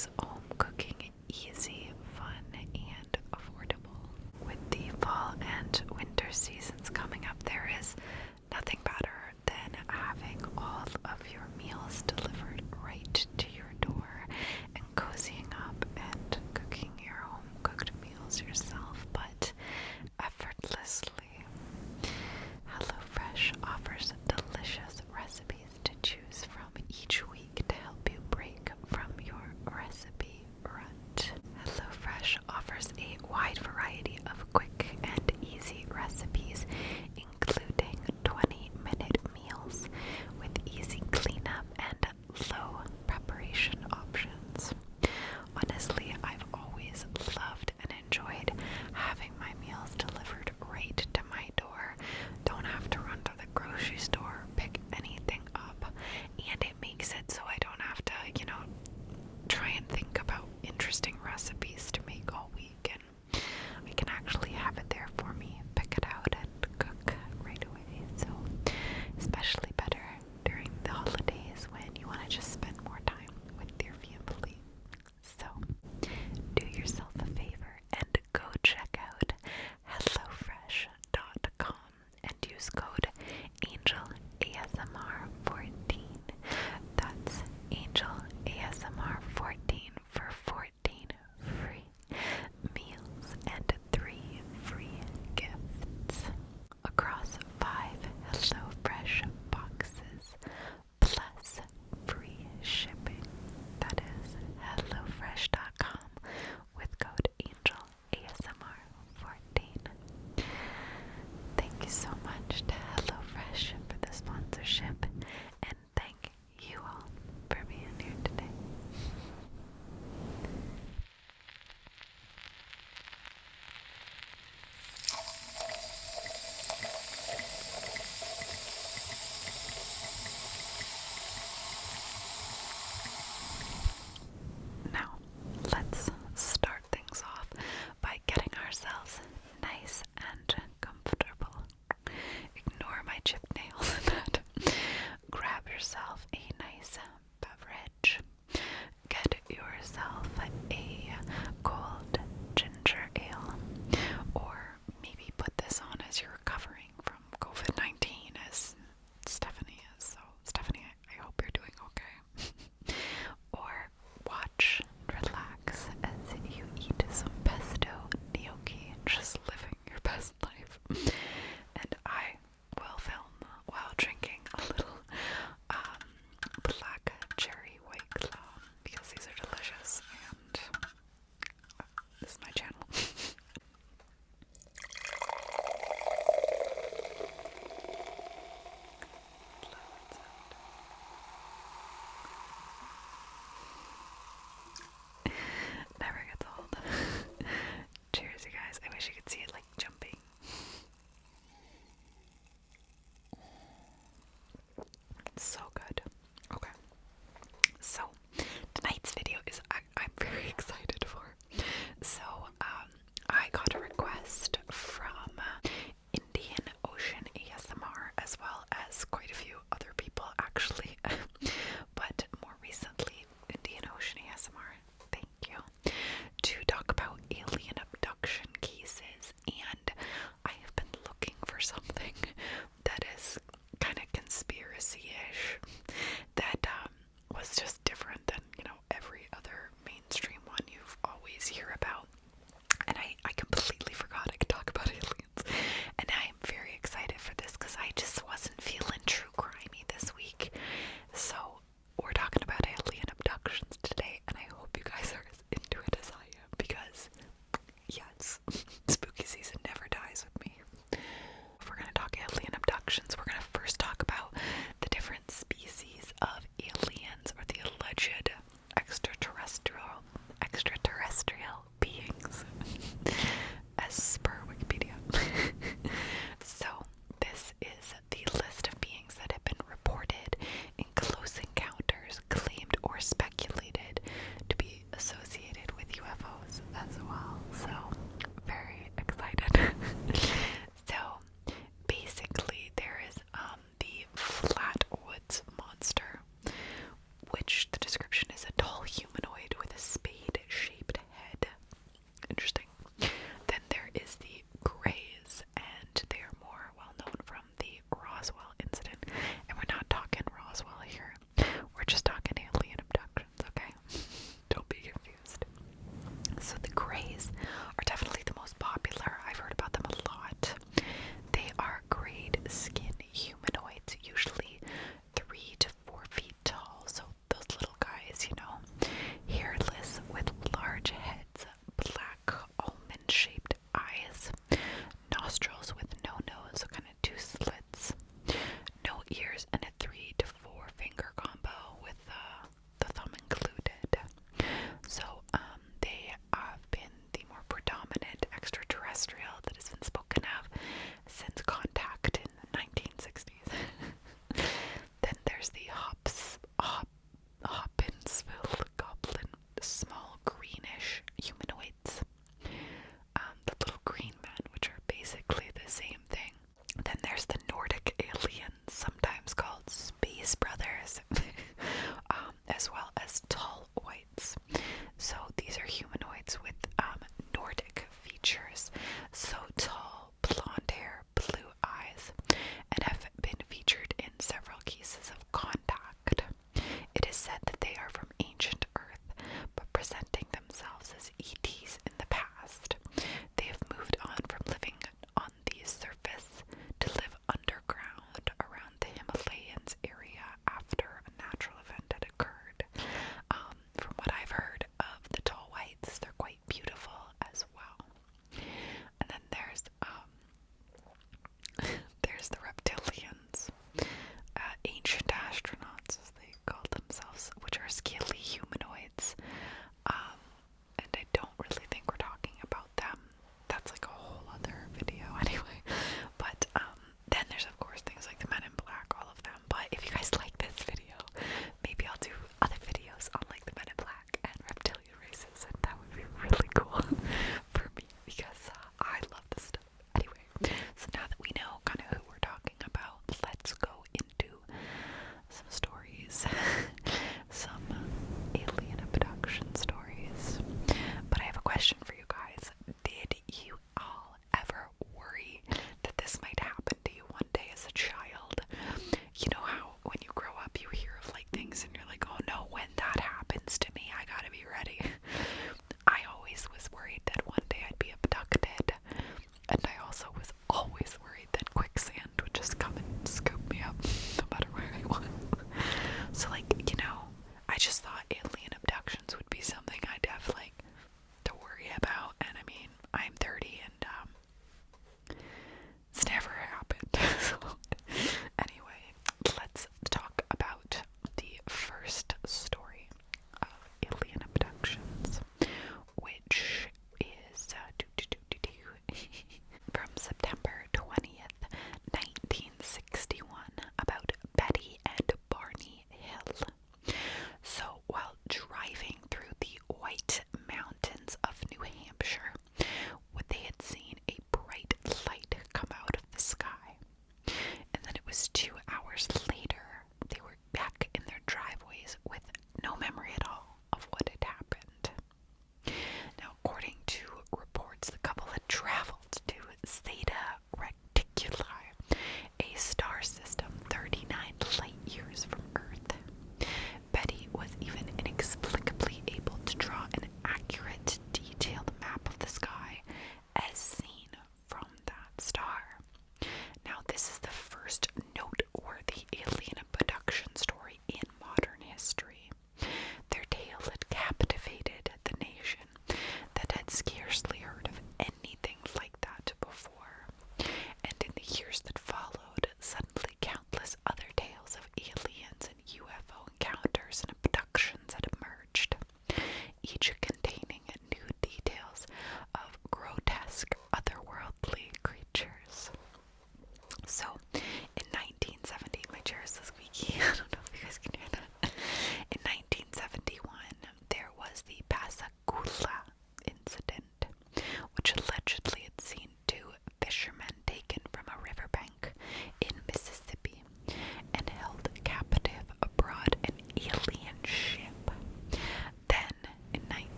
always home cooking easy, fun, and affordable. With the fall and winter seasons coming up, there is nothing better than having all of your meals delivered right to your door and cozying up and cooking your home cooked meals yourself, but effortlessly. HelloFresh offers delicious recipes to choose from each week to help you break from your recipe rut. HelloFresh offers a wide variety of quick and easy recipes, including 20-minute meals with easy cleanup and low preparation options. Honestly, I've always loved and enjoyed having my meals delivered right to my door. Don't have to run to the grocery store, pick anything up, and it makes it so I don't have to, try and think about interesting recipes to make all week, and I can actually have it there for me, pick it out, and cook right away. So, especially better during the holidays when you want to just spend more time with your family. So, do yourself a favor and go check out HelloFresh.com and use code ANGELASMR14. That's ANGELASMR14 for 14 free meals and 3 free gifts across 5 HelloFresh boxes plus free shipping. That is HelloFresh.com with code ANGELASMR14. Thank you so much to HelloFresh for the sponsorship, and thank you all for being here today. Now, let's start things off by getting ourselves nice and comfortable. Ignore my chipped nails and that. Grab yourself a nice beverage. Get yourself a cold ginger ale, or maybe put this on as you're recovering from COVID-19, as Stephanie is. So, Stephanie, I hope you're doing okay. Or watch, relax as you eat some pesto gnocchi, just living your best life. And I will film while drinking a little black cherry white claw, because these are delicious, and this is my channel. Never gets old. Cheers, you guys. I wish you could see it like jumping. It's so good. Okay. So, tonight's video is I'm very excited for. So, I got a request from Indian Ocean ASMR, as well as quite a few other people actually. But more recently, Indian Ocean ASMR, thank you, to talk about alien abduction cases. And I have been looking for something that is kind of conspiracy-ish, that was just different than, every other mainstream one you always hear about. And I completely forgot I could talk about aliens. And I'm very excited for this because I just wasn't feeling true crimey this week. So we're talking about alien abductions today, and I hope you guys are as into it as I am, because yes, spooky season never dies with me. If we're going to talk alien abductions, we're going to first talk about the different species of aliens, or the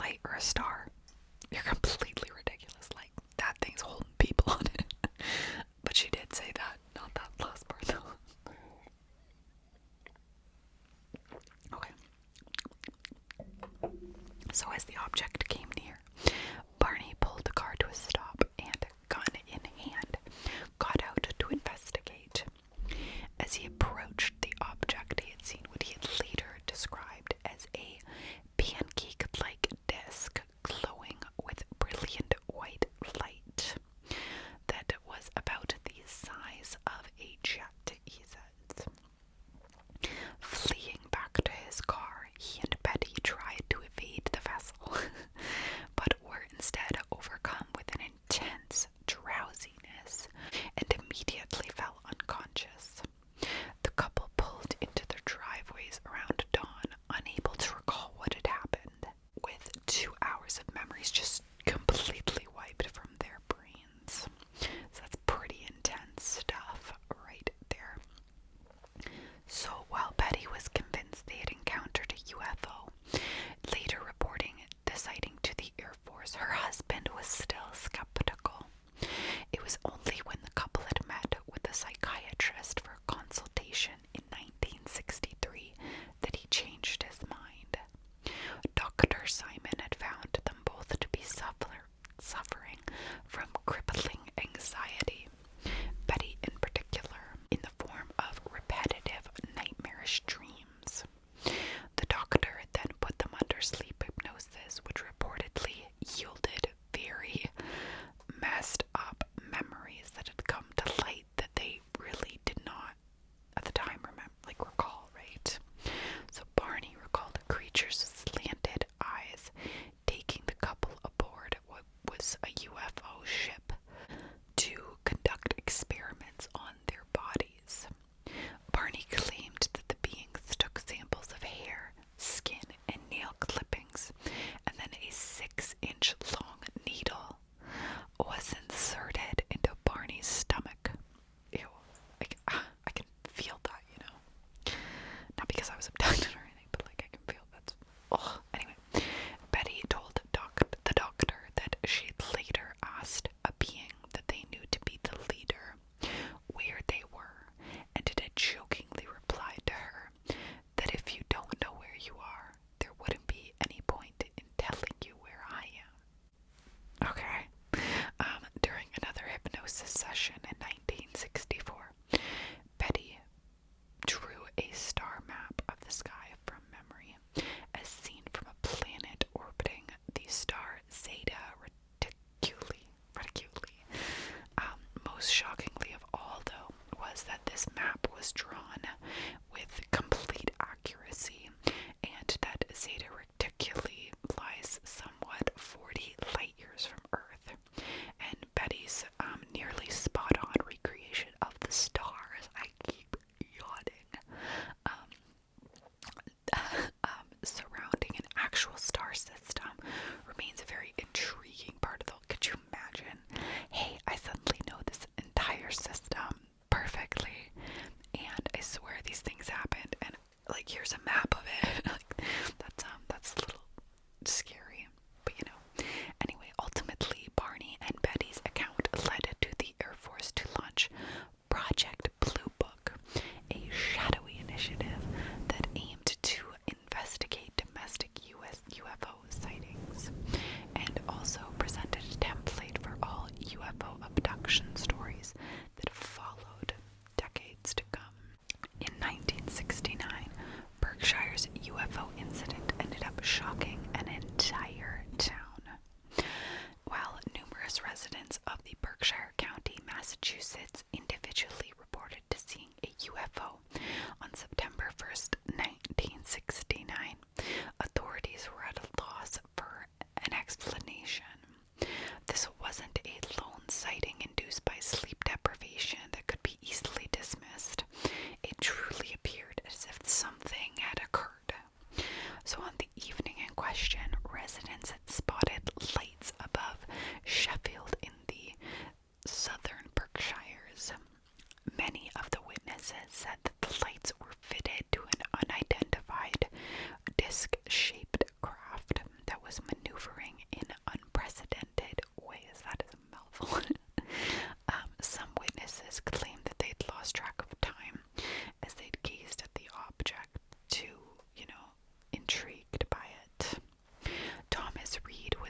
light or a star? You're completely ridiculous. Like, that thing's holding people on it. But she did say that, not that last part though. Okay. So as the object came near, Barney pulled the car to a stop and, gun in hand, got out to investigate. As he approached the object, he had seen what he had later described as a pancake-like disc glowing with brilliant white light that was about the size of a jet, he says. Fleeing back to his car, he and Betty tried to evade the vessel, but were instead overcome with an intense drowsiness and immediately fell unconscious. The couple pulled into their driveways around dawn, unable to recall what had happened, with 2 hours of memories just completely wiped from their brains. So that's pretty intense stuff right there. So while Betty was convinced they had encountered a UFO, later reporting the sighting to the Air Force, her husband was still skeptical. It was only when the couple had met with a psychiatrist for consultation in 1963 that he changed his mind. Dr. Simon had found them both to be suffering from crippling anxiety, Betty in particular, in the form of repetitive nightmarish dreams. The doctor then put them under sleep hypnosis, which reportedly yielded very messed up memories that had come to light that they really did not at the time recall, right? So Barney recalled the creatures with slanted eyes taking the couple aboard what was a UFO ship to conduct experiments on their bodies. Barney claimed that the beings took samples of hair, skin, and nail clippings, and then a 6-inch long needle was inserted into Barney's stomach. Ew. I can feel that, you know. Not because I was abducted or anything, but like I can feel that. Ugh. Anyway, Betty told the doctor that she had later asked a being that they knew to be the leader where they were, and it had jokingly replied to her that if you don't know where you are, there wouldn't be any point in telling you where I am. Okay. During another hypnosis session in 1964, Betty drew a star map of the sky from memory, as seen from a planet orbiting the star Zeta Reticuli. Most shockingly of all, though, was that this map was drawn with complete accuracy, and that Zeta Reticuli lies somewhat 40 light years from Earth, and Betty's nearly spot-on recreation of the stars, I keep yawning, surrounding an actual star system remains a very intriguing part of the. Could you imagine? Hey, I suddenly know this entire system perfectly, and I swear these things happened, and like here's a map of it. Like that's a little scary, but you know. Anyway, ultimately, Barney and Betty's account led to the Air Force to launch Project Blue Book, a shadowy initiative that aimed to investigate domestic US UFO sightings, and also presented a template for all UFO abduction stories that followed decades to come. In 1969, Berkshire's UFO incident ended up shocking an entire town. While numerous residents of the Berkshire County, Massachusetts, individually reported to seeing a UFO on September 1st, 1969, authorities were at a loss for an explanation. This wasn't a lone sighting induced by sleep deprivation that could be easily dismissed. It truly appeared as if something had occurred. So on the evening in question, residents had spotted lights above Sheffield in the southern Berkshires.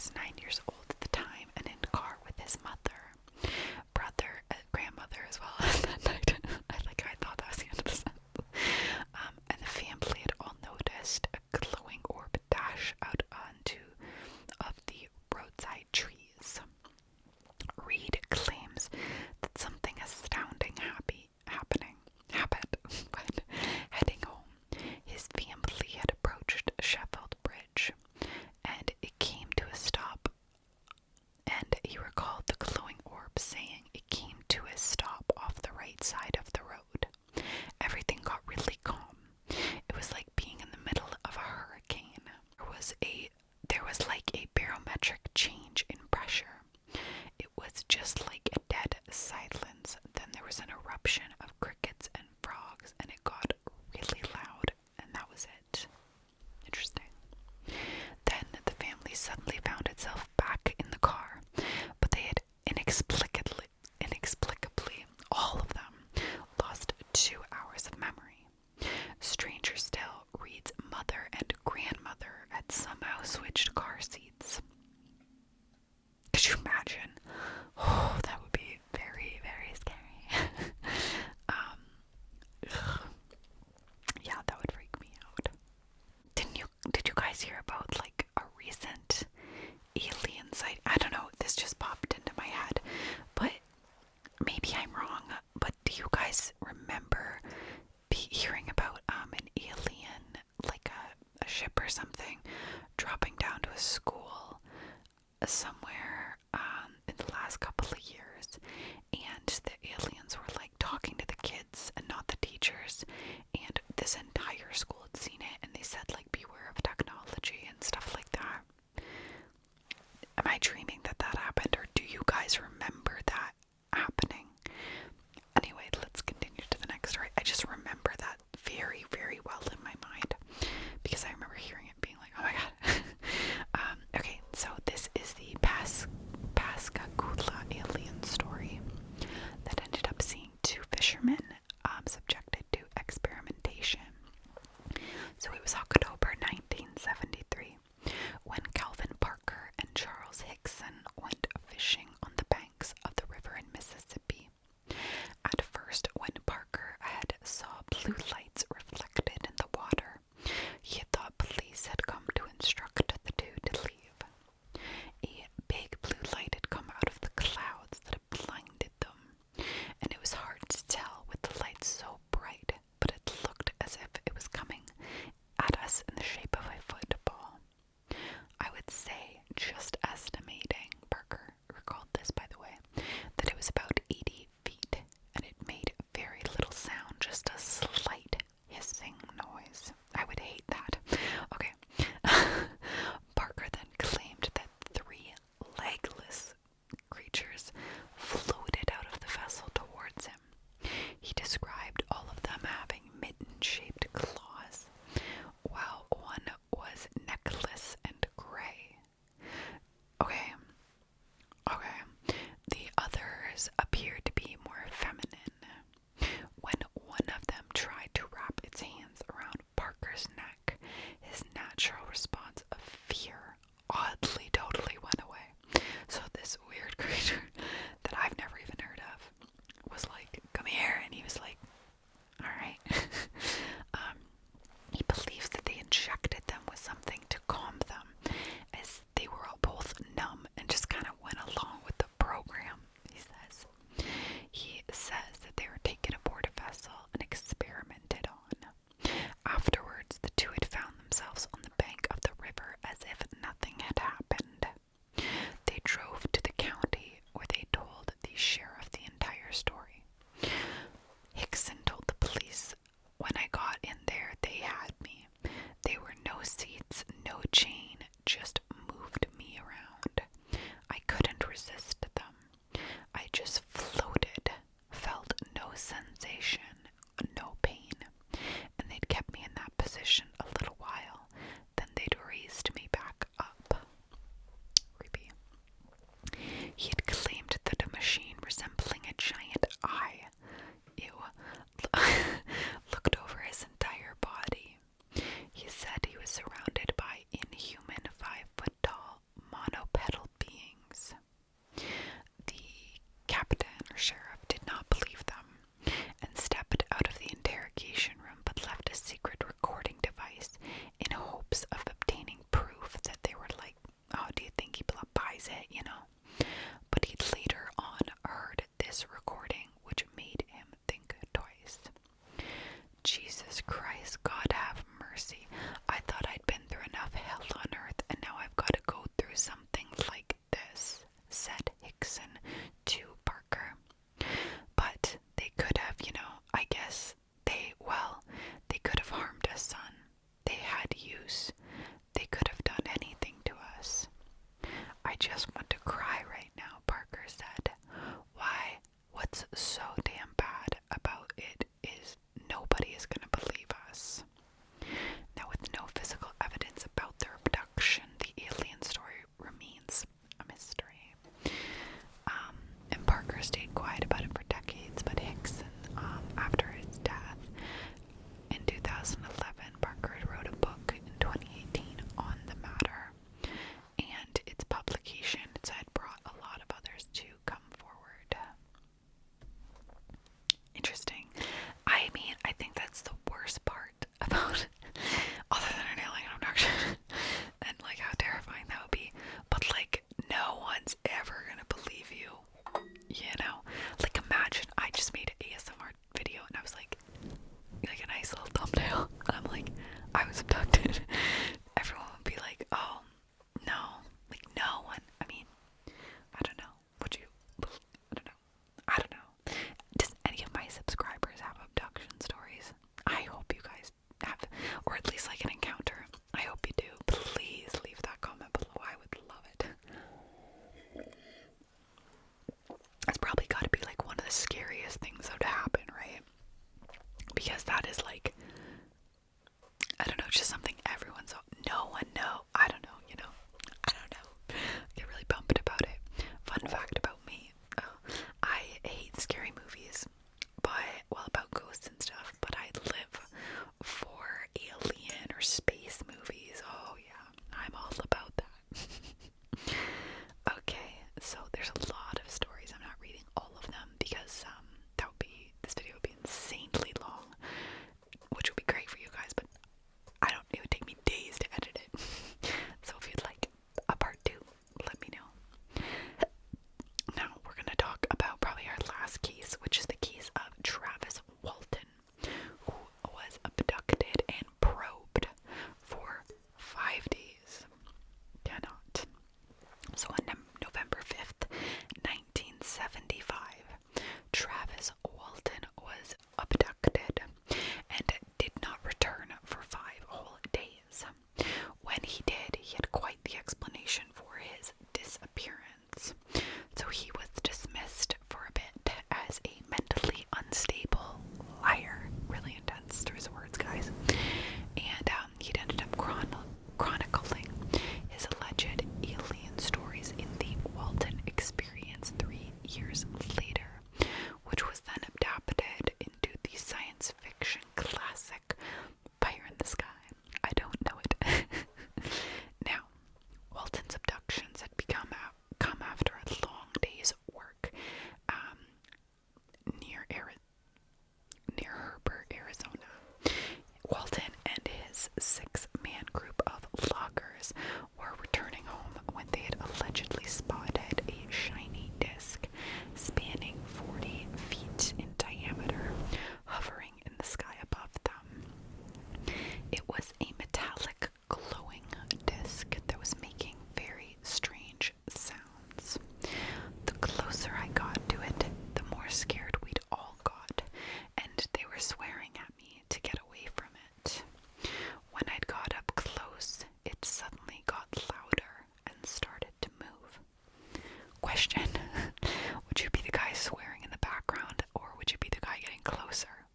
was 9 years old at the time and in the car with his mother, brother, grandmother as well that night. I thought that was the end of the sentence. And the family had all noticed a glowing orb dash out onto of the roadside trees. Reed claims that something astounding happened when heading home. His family had approached Sheffield Bridge, and it came to a stop. And he recalled the glowing orb saying it came to a stop off the right side of the road. Everything got really calm. It was like being in the middle of a hurricane. There was like a barometric change in pressure. It was just like a dead silence. Then there was an eruption of crickets and frogs, and it got really loud, and that was it. Interesting. Then the family suddenly found itself back in the car, but they had inexplicably, all of them, lost 2 hours of memory. Stranger still, Reed's mother and grandmother had somehow switched car seats. Could you imagine? Oh, that would be very, very scary. Yeah, that would freak me out. Did you guys hear about like a recent alien sighting? I don't know, this just popped into my head, but maybe I'm wrong, but do you guys remember hearing about an alien, like a ship or something, dropping down to a school somewhere in the last couple of years, and the aliens were like talking to the kids and not the teachers, and this entire school had seen it, and they said like beware of technology and stuff like that. Am I dreaming that happened, or do you guys remember that happening? Anyway, let's continue to the next story. I just remember that very, very well in my mind because I remember hearing it being like, oh my god. Okay, so this is the Pascagoula alien story that ended up seeing 2 fishermen subjected to experimentation. So it was October 1973 when Calvin Parker and Charles Hickson went fishing on the banks of the River through something like this, said Hickson to Parker. But they could have, I guess they could have harmed us, son. They had use. They could have done anything to us. I just want to cry right now, Parker said. Why? What's so damn bad about it is nobody is going to believe us. Now, with no physical evidence about their abduction, the alien story remains a mystery. And Parker stayed quiet about it for decades, but Hickson, after his death in 2011, Parker wrote a book in 2018 on the matter, and its publication had brought a lot of others to come forward. Interesting. I mean, I think that's the worst part about other than an alien abduction, and like how terrifying that would be. But like, no one's ever gonna believe you. Like imagine I just made an ASMR video and I was like a nice little thumbnail, and I'm like, I was abducted. Everyone would be like, oh no, like no one. I mean, I don't know. Would you? I don't know. Does any of my subscribers have abduction stories? I hope you guys have, or at least like an encounter. I hope you do. Please leave that comment below. I would love it. It's probably got to be like one of the scariest things that would happen, right? Because that is like, I don't know, just something everyone's, no one know. I don't know, I don't know. I get really pumped about it. Fun fact about me, I hate scary movies, about ghosts and stuff, but I live for alien or space movies. Oh yeah, I'm all about that. Okay, so there's a lot of stories. I'm not reading all of them because this video would be insanely long, which would be great for you guys, but it would take me days to edit it. So if you'd like a part 2, let me know. Now we're going to talk about probably our last case, which is the case of Travis Walton, who was abducted and probed for 5 days. Cannot. So on November 5th, 1975, Travis Walton was abducted and did not return for 5 whole days. When he did, he had quite the explanation for his disappearance. So he was dismissed for a bit as a mentally unstable liar. Really intense through his words, guys. And he'd ended up chronicling his alleged alien stories in the Walton Experience 3 years later, which was then adapted into the science fiction classic Fire in the Sky. I don't know it. Now, Walton's abductions had come after a long day's work near Herbert, Arizona. Walton and his 6-man group of loggers were returning home when they had allegedly spotted a shiny disc spanning 40 feet in diameter, hovering in the sky above them. It was a metallic, glowing disc that was making very strange sounds. The closer I got to it, the more scared we'd all got, and they were swearing at me to get away from it. When I'd got up close, it suddenly got louder and started to move. Question: would you be the guy swearing in the background, or would you be the guy getting closer?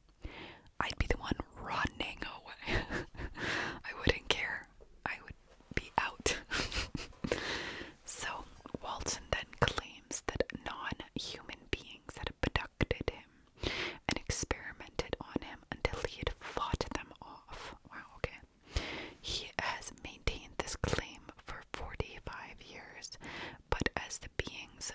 I'd be the one running away. I wouldn't care. I would be out. So, Walton then claims that non-human beings had abducted him and experimented on him until he had fought them off. Wow, okay. He has maintained this claim for 45 years, but as the beings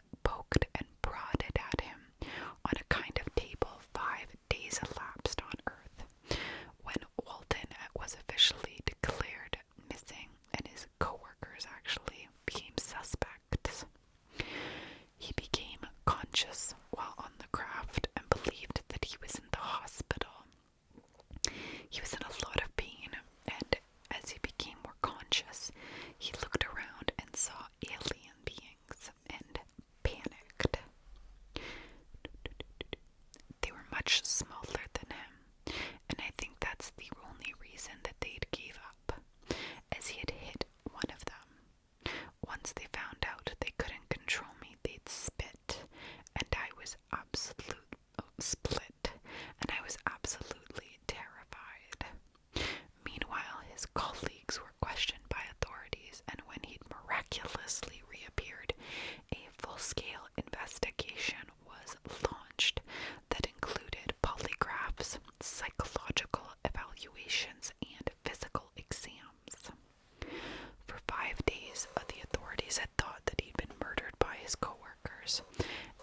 hours,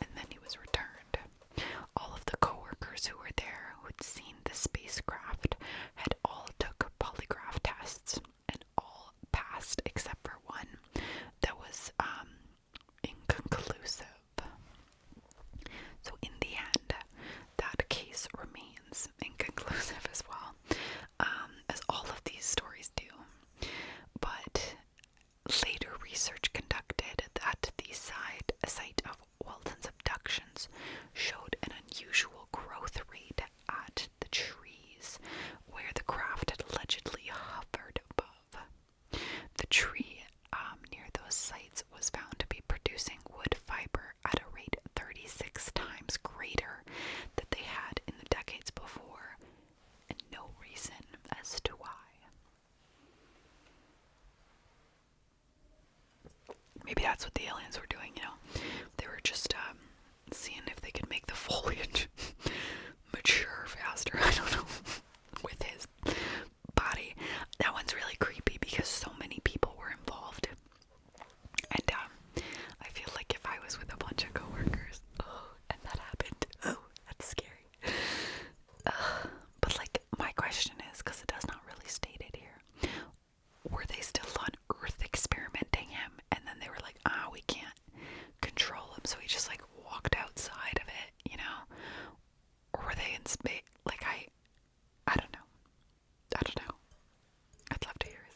and then he was returned. All of the coworkers who were there who'd seen the spacecraft had all took polygraph tests, and all passed except for one that was inconclusive. So in the end, that case remains inconclusive as well, as all of these stories do. But later research conducted at the site of Walton's abductions showed an unusual growth rate at the trees where the craft had allegedly hovered above. The tree near those sites was found to be producing wood fiber at a rate 36 times greater than they had in the decades before, and no reason as to why. Maybe that's what the aliens were doing, you know. They were just seeing if they could make the foliage mature faster. I don't know. With his body. That one's really creepy because so many people were involved. And I feel like if I was with a bunch of coworkers, and that happened, that's scary. But like, my question is, because it does not really state it here, were they still on Earth experimenting him, and then they were like, we can't control him, so he just like walked outside of it, you know? Or were they in space? Like, I don't know. I'd love to hear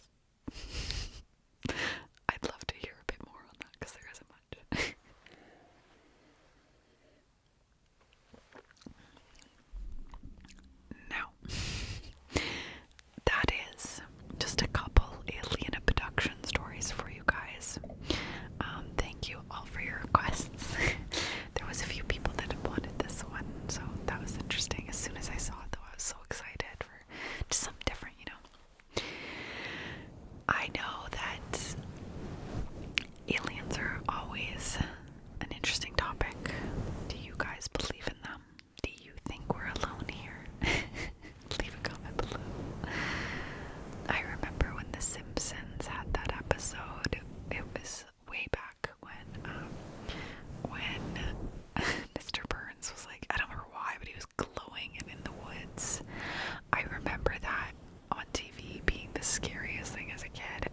I'd love to hear a bit more on that, because there isn't much. Now, that is just a couple alien abduction stories for you guys. Thank you all for your requests. There was a few people that had wanted this one, so that was interesting. As soon as I saw it, though, I was so excited for just something different, you know. I know that aliens are always an interesting topic. Do you guys believe in them? Do you think we're alone here? Leave a comment below. I remember when The Simpsons had that episode. It was way back when Mr. Burns was like, I don't remember why, but he was glowing and in the woods. I remember that on TV being the scariest thing as a kid.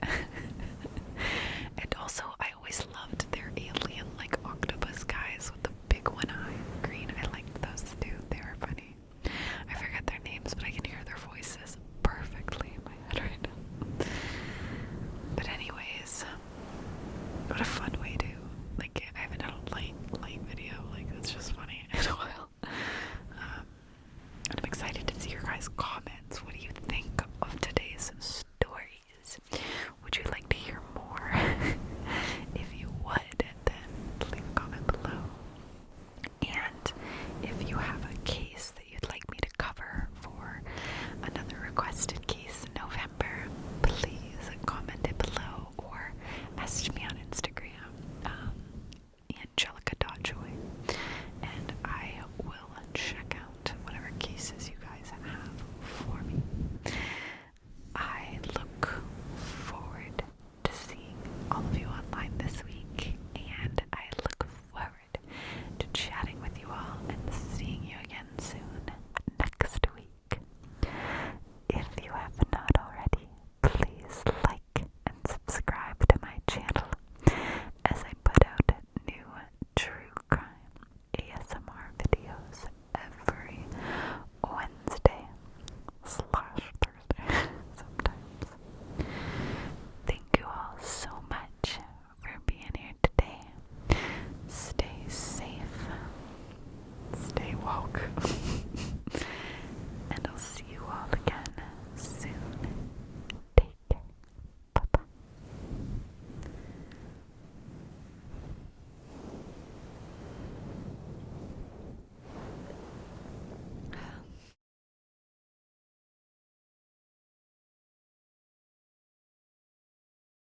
And also, I always loved their alien, like, octopus guys with the big one eye, green. I liked those too. They were funny. I forget their names, but I can hear their voices perfectly in my head right now. But anyways, what a fun way to